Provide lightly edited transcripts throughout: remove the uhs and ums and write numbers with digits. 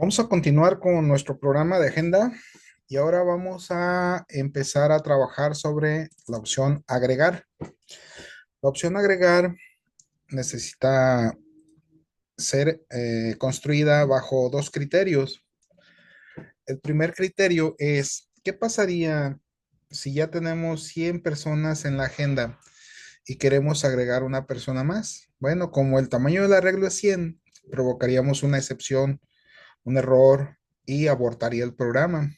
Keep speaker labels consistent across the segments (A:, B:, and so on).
A: Vamos a continuar con nuestro programa de agenda y ahora vamos a empezar a trabajar sobre la opción agregar. La opción agregar necesita ser construida bajo dos criterios. El primer criterio es, ¿qué pasaría si ya tenemos 100 personas en la agenda y queremos agregar una persona más? Bueno, como el tamaño del arreglo es 100, provocaríamos una excepción, un error y abortaría el programa.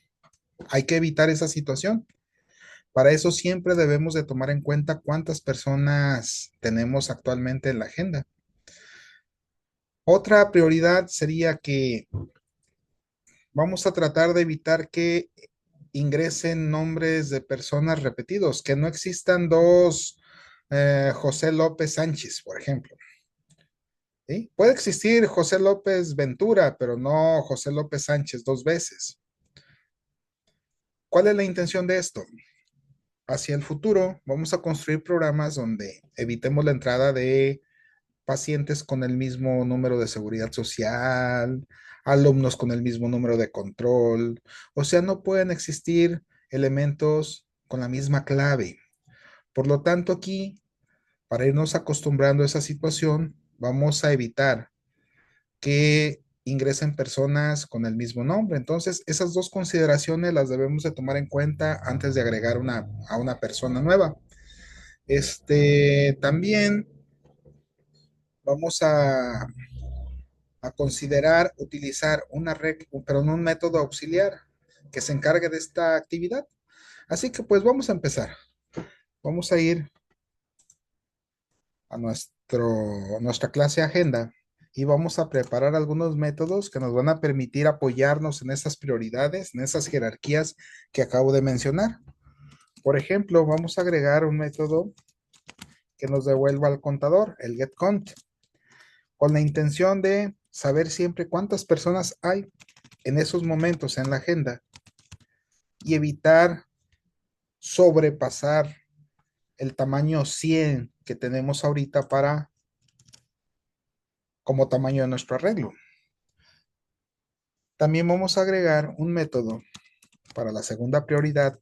A: Hay que evitar esa situación. Para eso siempre debemos de tomar en cuenta cuántas personas tenemos actualmente en la agenda. Otra prioridad sería que vamos a tratar de evitar que ingresen nombres de personas repetidos, que no existan dos José López Sánchez, por ejemplo. ¿Sí? Puede existir José López Ventura, pero no José López Sánchez dos veces. ¿Cuál es la intención de esto? Hacia el futuro vamos a construir programas donde evitemos la entrada de pacientes con el mismo número de seguridad social, alumnos con el mismo número de control. O sea, no pueden existir elementos con la misma clave. Por lo tanto, aquí, para irnos acostumbrando a esa situación, vamos a evitar que ingresen personas con el mismo nombre. Entonces, esas dos consideraciones las debemos de tomar en cuenta antes de agregar a una persona nueva. También vamos a considerar utilizar pero no un método auxiliar que se encargue de esta actividad. Así que pues vamos a empezar. Vamos a ir a nuestra clase agenda y vamos a preparar algunos métodos que nos van a permitir apoyarnos en esas prioridades, en esas jerarquías que acabo de mencionar. Por ejemplo, vamos a agregar un método que nos devuelva al contador, el getCount, con la intención de saber siempre cuántas personas hay en esos momentos en la agenda y evitar sobrepasar el tamaño 100 que tenemos ahorita para como tamaño de nuestro arreglo. También vamos a agregar un método para la segunda prioridad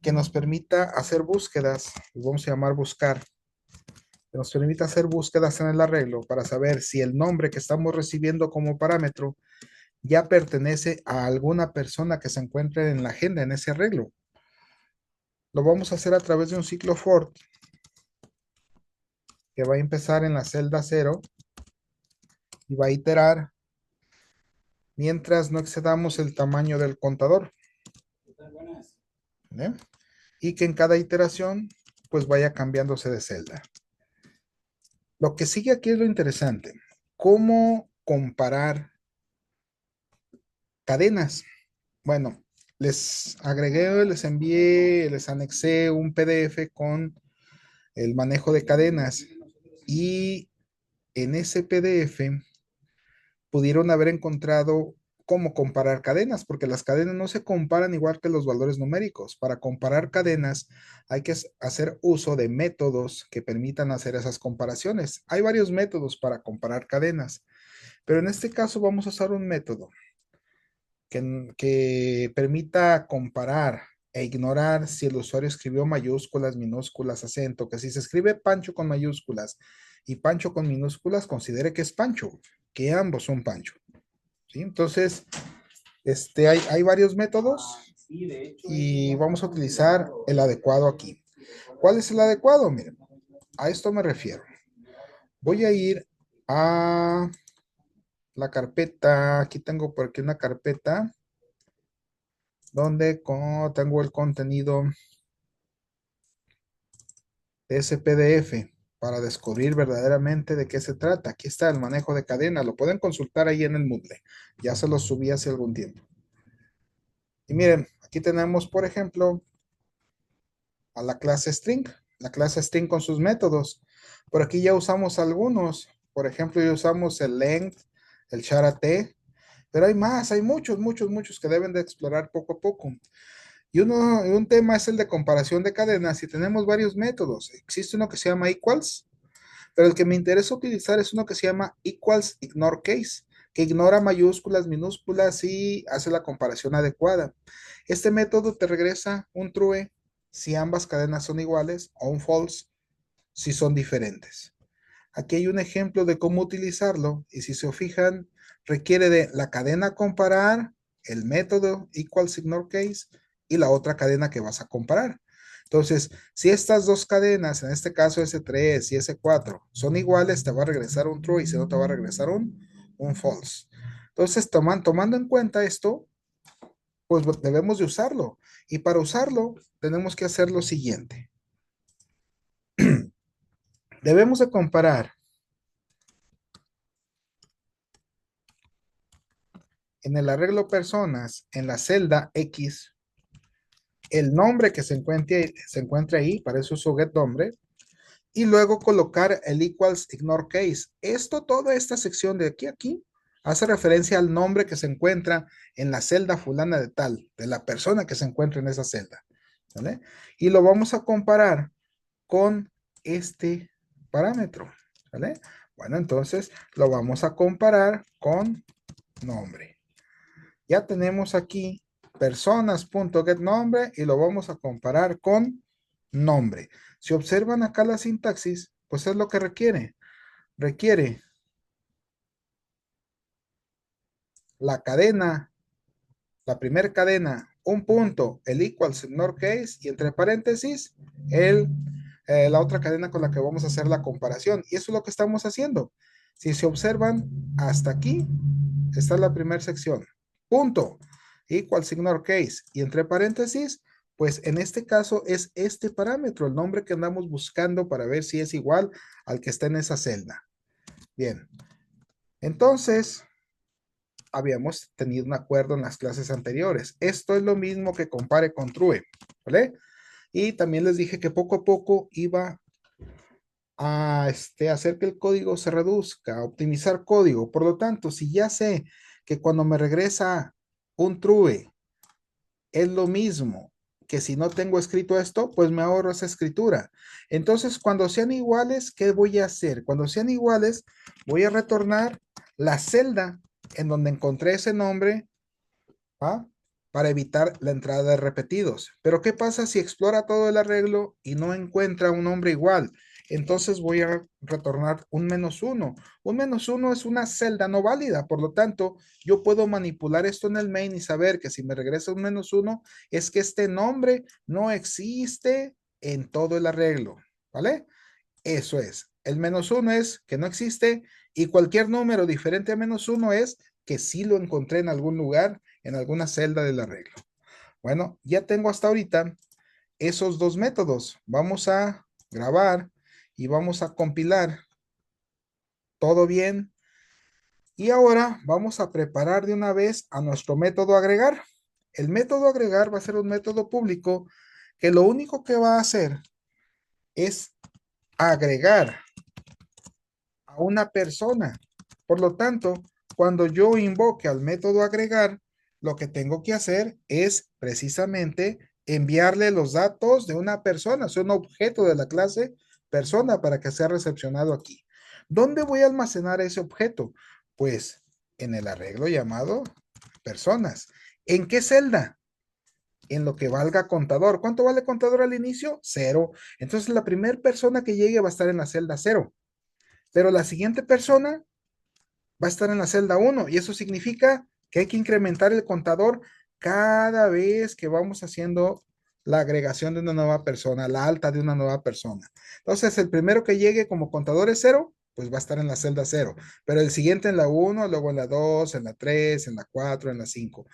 A: que nos permita hacer búsquedas, lo vamos a llamar buscar, que nos permita hacer búsquedas en el arreglo para saber si el nombre que estamos recibiendo como parámetro ya pertenece a alguna persona que se encuentre en la agenda en ese arreglo. Lo vamos a hacer a través de un ciclo for que va a empezar en la celda 0 y va a iterar mientras no excedamos el tamaño del contador. ¿Eh? Y que en cada iteración pues vaya cambiándose de celda. Lo que sigue aquí es lo interesante. ¿Cómo comparar cadenas? Bueno, les agregué, les envié, les anexé un PDF con el manejo de cadenas y en ese PDF pudieron haber encontrado cómo comparar cadenas, porque las cadenas no se comparan igual que los valores numéricos. Para comparar cadenas hay que hacer uso de métodos que permitan hacer esas comparaciones. Hay varios métodos para comparar cadenas, pero en este caso vamos a usar un método que permita comparar e ignorar si el usuario escribió mayúsculas, minúsculas, acento, que si se escribe Pancho con mayúsculas y Pancho con minúsculas, considere que es Pancho, que ambos son Pancho. ¿Sí? Entonces, hay varios métodos y vamos a utilizar el adecuado aquí. ¿Cuál es el adecuado? Miren, a esto me refiero. Voy a ir a la carpeta, aquí tengo por aquí una carpeta donde tengo el contenido de ese PDF para descubrir verdaderamente de qué se trata. Aquí está el manejo de cadena, lo pueden consultar ahí en el Moodle. Ya se lo subí hace algún tiempo. Y miren, aquí tenemos, por ejemplo, a la clase string con sus métodos. Por aquí ya usamos algunos. Por ejemplo, ya usamos el length, el charAt, pero hay más, hay muchos, muchos, muchos que deben de explorar poco a poco. Un tema es el de comparación de cadenas y tenemos varios métodos. Existe uno que se llama equals, pero el que me interesa utilizar es uno que se llama equals ignore case, Ignora mayúsculas, minúsculas y hace la comparación adecuada. Este método te regresa un true si ambas cadenas son iguales o un false si son diferentes. Aquí hay un ejemplo de cómo utilizarlo y si se fijan, requiere de la cadena comparar, el método equals ignore case y la otra cadena que vas a comparar. Entonces, si estas dos cadenas, en este caso S3 y S4, son iguales, te va a regresar un true y si no te va a regresar un false. Entonces, tomando en cuenta esto, pues debemos de usarlo. Y para usarlo, tenemos que hacer lo siguiente. Debemos de comparar en el arreglo personas, en la celda X, el nombre que se encuentre ahí, para eso uso getNombre, y luego colocar el equals ignore case. Toda esta sección de aquí a aquí, hace referencia al nombre que se encuentra en la celda fulana de tal, de la persona que se encuentra en esa celda, ¿vale? Y lo vamos a comparar con este parámetro, ¿vale? Bueno, entonces lo vamos a comparar con nombre. Ya tenemos aquí personas.getNombre y lo vamos a comparar con nombre. Si observan acá la sintaxis, pues es lo que requiere. Requiere la cadena, la primera cadena, un punto, el equals ignore case y entre paréntesis la otra cadena con la que vamos a hacer la comparación. Y eso es lo que estamos haciendo. Si se observan hasta aquí, esta es la primera sección. Punto. Equals ignore case. Y entre paréntesis, pues en este caso es este parámetro, el nombre que andamos buscando para ver si es igual al que está en esa celda. Bien. Entonces, habíamos tenido un acuerdo en las clases anteriores. Esto es lo mismo que compare con true, ¿vale? Y también les dije que poco a poco iba a hacer que el código se reduzca, a optimizar código. Por lo tanto, si ya sé que cuando me regresa un true es lo mismo que si no tengo escrito esto, pues me ahorro esa escritura. Entonces, cuando sean iguales, ¿qué voy a hacer? Cuando sean iguales, voy a retornar la celda en donde encontré ese nombre, ¿va? Para evitar la entrada de repetidos. Pero ¿qué pasa si explora todo el arreglo y no encuentra un nombre igual? Entonces voy a retornar un -1. Un -1 es una celda no válida, por lo tanto, yo puedo manipular esto en el main y saber que si me regresa un -1 es que este nombre no existe en todo el arreglo, ¿vale? Eso es. El -1 es que no existe y cualquier número diferente a -1 es que sí lo encontré en algún lugar, en alguna celda del arreglo. Bueno, ya tengo hasta ahorita esos dos métodos. Vamos a grabar y vamos a compilar todo bien. Y ahora vamos a preparar de una vez a nuestro método agregar. El método agregar va a ser un método público que lo único que va a hacer es agregar a una persona. Por lo tanto, cuando yo invoque al método agregar, lo que tengo que hacer es precisamente enviarle los datos de una persona, es un objeto de la clase persona para que sea recepcionado aquí. ¿Dónde voy a almacenar ese objeto? Pues en el arreglo llamado personas. ¿En qué celda? En lo que valga contador. ¿Cuánto vale contador al inicio? 0. Entonces la primera persona que llegue va a estar en la celda 0. Pero la siguiente persona va a estar en la celda 1 y eso significa que hay que incrementar el contador cada vez que vamos haciendo la agregación de una nueva persona, la alta de una nueva persona. Entonces, el primero que llegue como contador es 0, pues va a estar en la celda 0, pero el siguiente en la 1, luego en la 2, en la 3, en la 4, en la 5.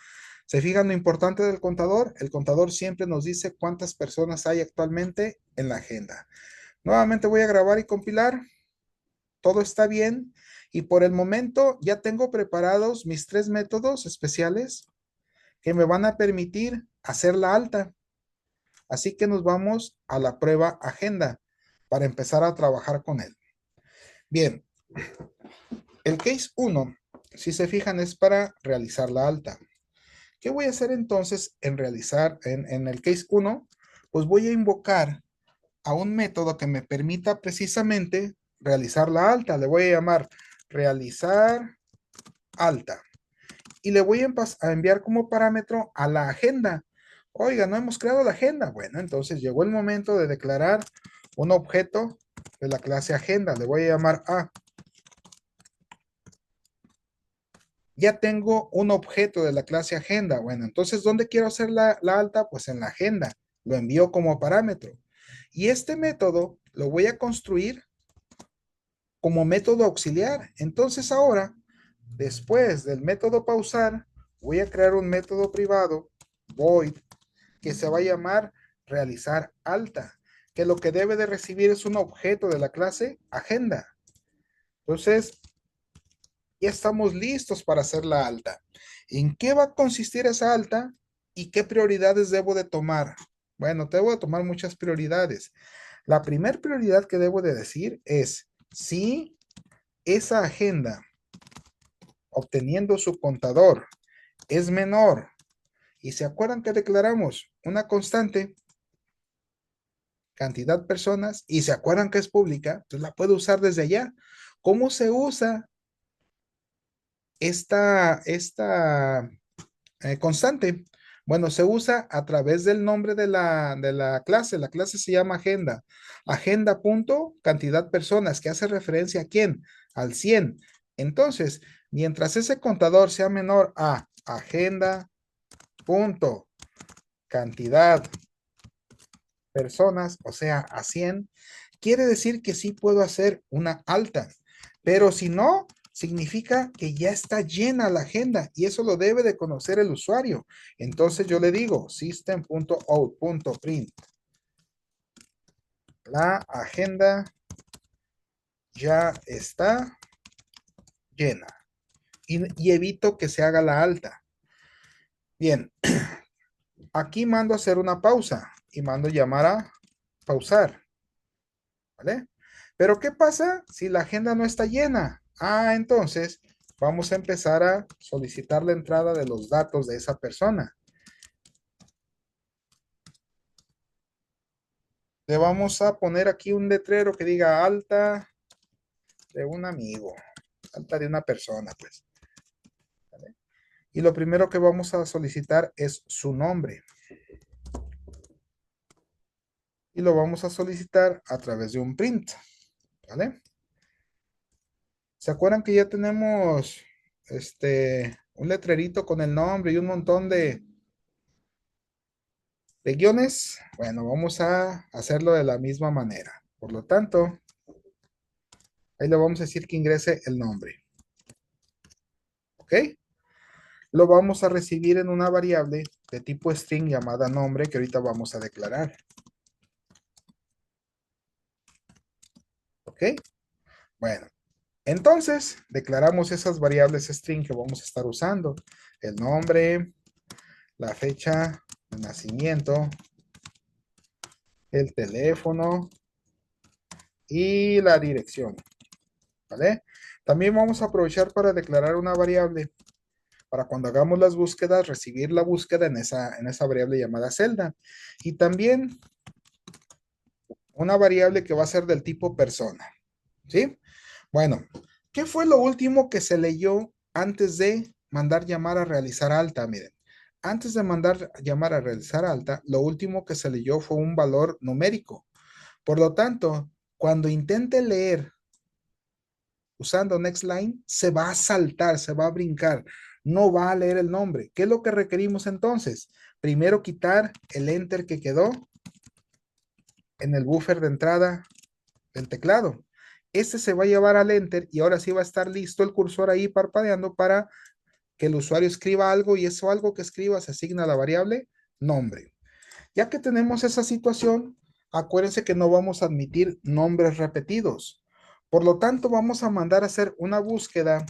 A: ¿Se fijan lo importante del contador? El contador siempre nos dice cuántas personas hay actualmente en la agenda. Nuevamente voy a grabar y compilar. Todo está bien y por el momento ya tengo preparados mis 3 métodos especiales que me van a permitir hacer la alta. Así que nos vamos a la prueba agenda para empezar a trabajar con él. Bien, el case 1, si se fijan, es para realizar la alta. ¿Qué voy a hacer entonces en el case 1? Pues voy a invocar a un método que me permita precisamente realizar la alta. Le voy a llamar realizar alta. Y le voy a enviar como parámetro a la agenda. Oiga, no hemos creado la agenda. Bueno, entonces llegó el momento de declarar un objeto de la clase agenda. Le voy a llamar A. Ya tengo un objeto de la clase agenda. Bueno, entonces, ¿dónde quiero hacer la alta? Pues en la agenda. Lo envío como parámetro. Y este método lo voy a construir como método auxiliar. Entonces ahora, después del método pausar, voy a crear un método privado, void, que se va a llamar realizar alta, que lo que debe de recibir es un objeto de la clase agenda. Entonces, ya estamos listos para hacer la alta. ¿En qué va a consistir esa alta y qué prioridades debo de tomar? Bueno, debo de tomar muchas prioridades. La primera prioridad que debo de decir es si esa agenda obteniendo su contador es menor, y se acuerdan que declaramos una constante, cantidad personas, y se acuerdan que es pública, entonces la puedo usar desde allá. ¿Cómo se usa esta constante? Bueno, se usa a través del nombre de la clase. La clase se llama agenda. Agenda punto cantidad personas, que hace referencia a quién, al 100. Entonces, mientras ese contador sea menor a agenda punto cantidad personas, o sea, a 100, quiere decir que sí puedo hacer una alta. Pero si no, significa que ya está llena la agenda y eso lo debe de conocer el usuario. Entonces yo le digo system.out.print. La agenda ya está llena y evito que se haga la alta. Bien, aquí mando a hacer una pausa y mando llamar a pausar, ¿vale? Pero ¿qué pasa si la agenda no está llena? Ah, entonces vamos a empezar a solicitar la entrada de los datos de esa persona. Le vamos a poner aquí un letrero que diga alta de un amigo, alta de una persona, pues. ¿Vale? Y lo primero que vamos a solicitar es su nombre. Y lo vamos a solicitar a través de un print, ¿vale? ¿Se acuerdan que ya tenemos un letrerito con el nombre y un montón de guiones? Bueno, vamos a hacerlo de la misma manera. Por lo tanto, ahí le vamos a decir que ingrese el nombre. ¿Ok? Lo vamos a recibir en una variable de tipo string llamada nombre que ahorita vamos a declarar. ¿Ok? Bueno, entonces declaramos esas variables string que vamos a estar usando. El nombre, la fecha de nacimiento, el teléfono y la dirección. ¿Vale? También vamos a aprovechar para declarar una variable para cuando hagamos las búsquedas, recibir la búsqueda en esa variable llamada celda. Y también una variable que va a ser del tipo persona. ¿Sí? Bueno, ¿qué fue lo último que se leyó antes de mandar llamar a realizar alta? Miren, antes de mandar llamar a realizar alta, lo último que se leyó fue un valor numérico. Por lo tanto, cuando intente leer usando NextLine, se va a saltar, se va a brincar, no va a leer el nombre. ¿Qué es lo que requerimos entonces? Primero quitar el enter que quedó en el buffer de entrada del teclado. Este se va a llevar al enter y ahora sí va a estar listo el cursor ahí parpadeando para que el usuario escriba algo y eso algo que escriba se asigna a la variable nombre. Ya que tenemos esa situación, acuérdense que no vamos a admitir nombres repetidos. Por lo tanto, vamos a mandar a hacer una búsqueda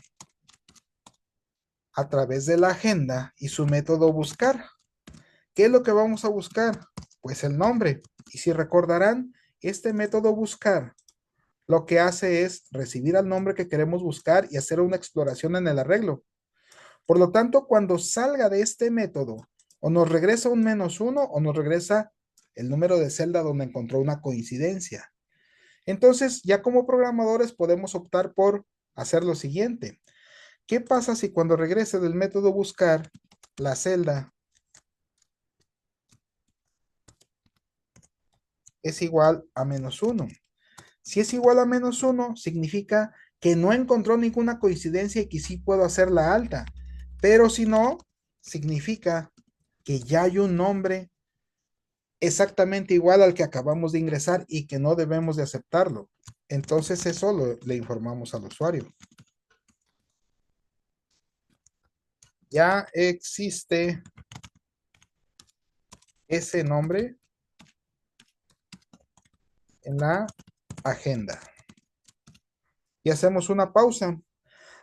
A: a través de la agenda y su método buscar. ¿Qué es lo que vamos a buscar? Pues el nombre. Y si recordarán, este método buscar lo que hace es recibir al nombre que queremos buscar y hacer una exploración en el arreglo. Por lo tanto, cuando salga de este método, o nos regresa un -1 o nos regresa el número de celda donde encontró una coincidencia. Entonces, ya como programadores podemos optar por hacer lo siguiente. ¿Qué pasa si cuando regrese del método buscar la celda es igual a -1? Si es igual a -1, significa que no encontró ninguna coincidencia y que sí puedo hacer la alta. Pero si no, significa que ya hay un nombre exactamente igual al que acabamos de ingresar y que no debemos de aceptarlo. Entonces eso le informamos al usuario. Ya existe ese nombre en la agenda. Y hacemos una pausa.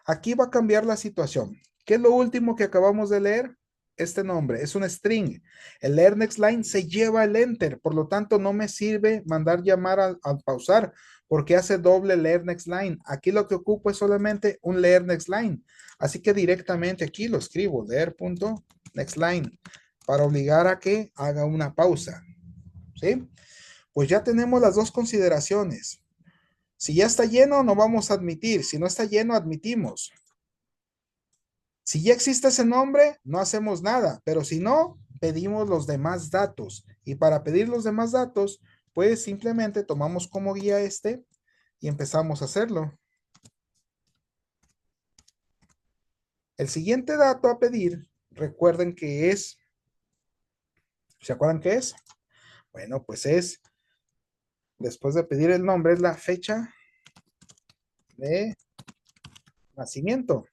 A: Aquí va a cambiar la situación. ¿Qué es lo último que acabamos de leer? Este nombre es un string. El leer next line se lleva el enter, por lo tanto no me sirve mandar llamar al pausar porque hace doble leer next line. Aquí lo que ocupo es solamente un leer next line. Así que directamente aquí lo escribo, leer.next line, para obligar a que haga una pausa. ¿Sí? Pues ya tenemos las dos consideraciones. Si ya está lleno, no vamos a admitir. Si no está lleno, admitimos. Si ya existe ese nombre, no hacemos nada, pero si no, pedimos los demás datos. Y para pedir los demás datos, pues simplemente tomamos como guía este y empezamos a hacerlo. El siguiente dato a pedir, recuerden que es, ¿se acuerdan qué es? Bueno, pues es, después de pedir el nombre, es la fecha de nacimiento.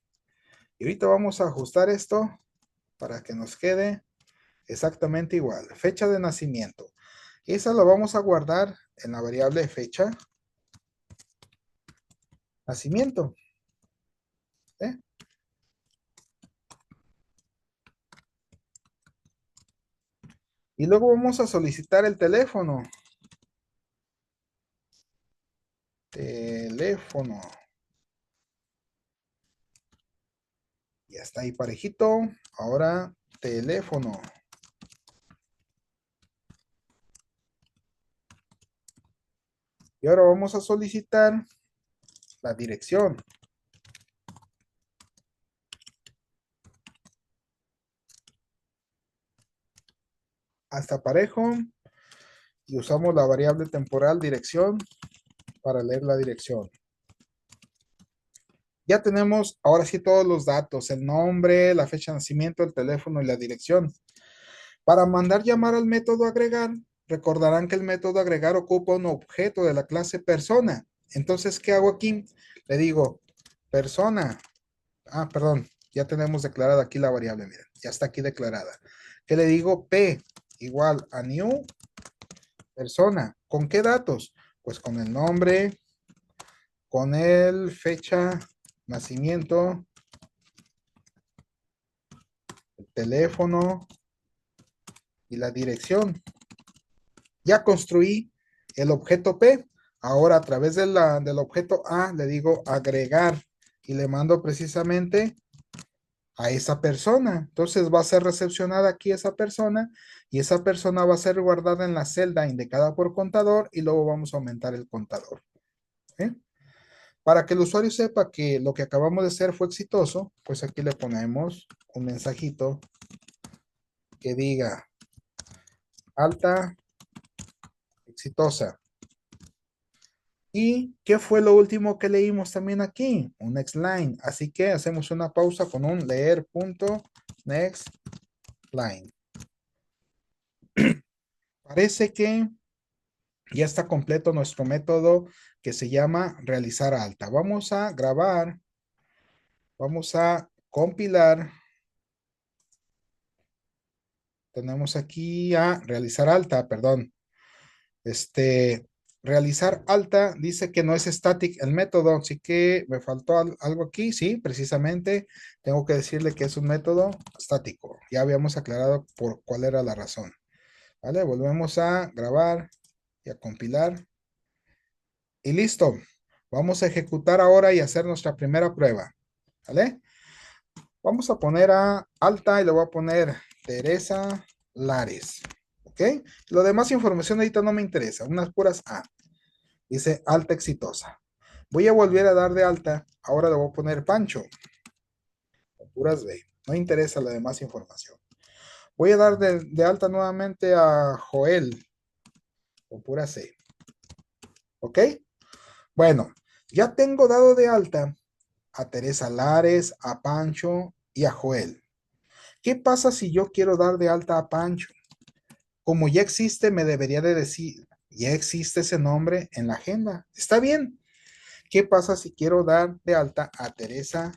A: Y ahorita vamos a ajustar esto para que nos quede exactamente igual. Fecha de nacimiento. Esa la vamos a guardar en la variable fecha nacimiento. ¿Eh? Y luego vamos a solicitar el teléfono. Teléfono. Ya está ahí parejito. Ahora teléfono. Y ahora vamos a solicitar la dirección. Hasta parejo. Y usamos la variable temporal dirección para leer la dirección. Ya tenemos ahora sí todos los datos, el nombre, la fecha de nacimiento, el teléfono y la dirección. Para mandar llamar al método agregar, recordarán que el método agregar ocupa un objeto de la clase persona. Entonces, ¿qué hago aquí? Le digo persona. Perdón, ya tenemos declarada aquí la variable, miren, ya está aquí declarada. ¿Qué le digo? P igual a new persona. ¿Con qué datos? Pues con el nombre, con el fecha, nacimiento, el teléfono y la dirección. Ya construí el objeto P. Ahora a través del objeto A le digo agregar y le mando precisamente a esa persona. Entonces va a ser recepcionada aquí esa persona y esa persona va a ser guardada en la celda indicada por contador y luego vamos a aumentar el contador. ¿Eh? Para que el usuario sepa que lo que acabamos de hacer fue exitoso, pues aquí le ponemos un mensajito que diga alta exitosa. ¿Y qué fue lo último que leímos también aquí? Un next line. Así que hacemos una pausa con un leer.next line. Parece que ya está completo nuestro método que se llama realizar alta. Vamos a grabar. Vamos a compilar. Tenemos aquí a realizar alta, perdón. Realizar alta dice que no es static el método, así que me faltó algo aquí, sí, precisamente tengo que decirle que es un método estático. Ya habíamos aclarado por cuál era la razón. ¿Vale? Volvemos a grabar y a compilar. Y listo. Vamos a ejecutar ahora y hacer nuestra primera prueba. ¿Vale? Vamos a poner a alta y le voy a poner Teresa Lares. ¿Ok? Lo demás información ahorita no me interesa, unas puras A. Dice alta exitosa. Voy a volver a dar de alta. Ahora le voy a poner Pancho. puras B. No interesa la demás información. Voy a dar de alta nuevamente a Joel, con pura C. ¿Ok? Bueno, ya tengo dado de alta a Teresa Lares, a Pancho y a Joel. ¿Qué pasa si yo quiero dar de alta a Pancho? Como ya existe, me debería de decir, ya existe ese nombre en la agenda. Está bien. ¿Qué pasa si quiero dar de alta a Teresa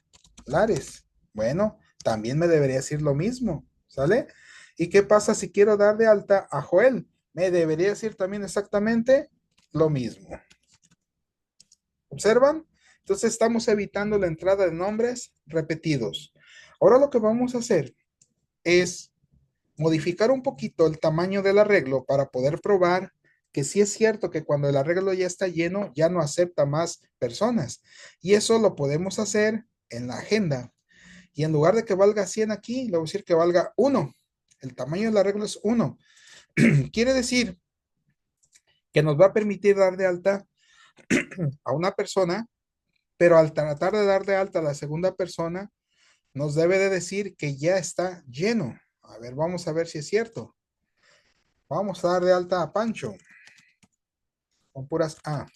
A: Lares? Bueno, también me debería decir lo mismo, ¿sale? ¿Y qué pasa si quiero dar de alta a Joel? Me debería decir también exactamente lo mismo. ¿Observan? Entonces estamos evitando la entrada de nombres repetidos. Ahora lo que vamos a hacer es modificar un poquito el tamaño del arreglo para poder probar que sí es cierto que cuando el arreglo ya está lleno, ya no acepta más personas. Y eso lo podemos hacer en la agenda. Y en lugar de que valga 100 aquí, le voy a decir que valga 1. El tamaño del arreglo es 1. Quiere decir que nos va a permitir dar de alta a una persona, pero al tratar de dar de alta a la segunda persona, nos debe de decir que ya está lleno. A ver, vamos a ver si es cierto. Vamos a dar de alta a Pancho con puras A.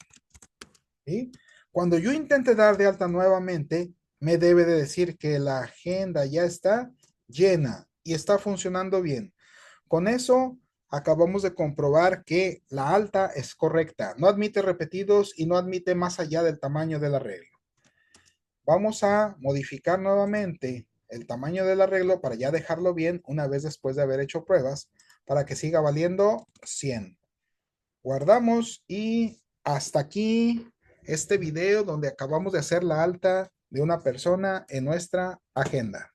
A: ¿Sí? Cuando yo intente dar de alta nuevamente, me debe de decir que la agenda ya está llena y está funcionando bien. Con eso, acabamos de comprobar que la alta es correcta. No admite repetidos y no admite más allá del tamaño del arreglo. Vamos a modificar nuevamente el tamaño del arreglo para ya dejarlo bien una vez después de haber hecho pruebas para que siga valiendo 100. Guardamos y hasta aquí este video donde acabamos de hacer la alta de una persona en nuestra agenda.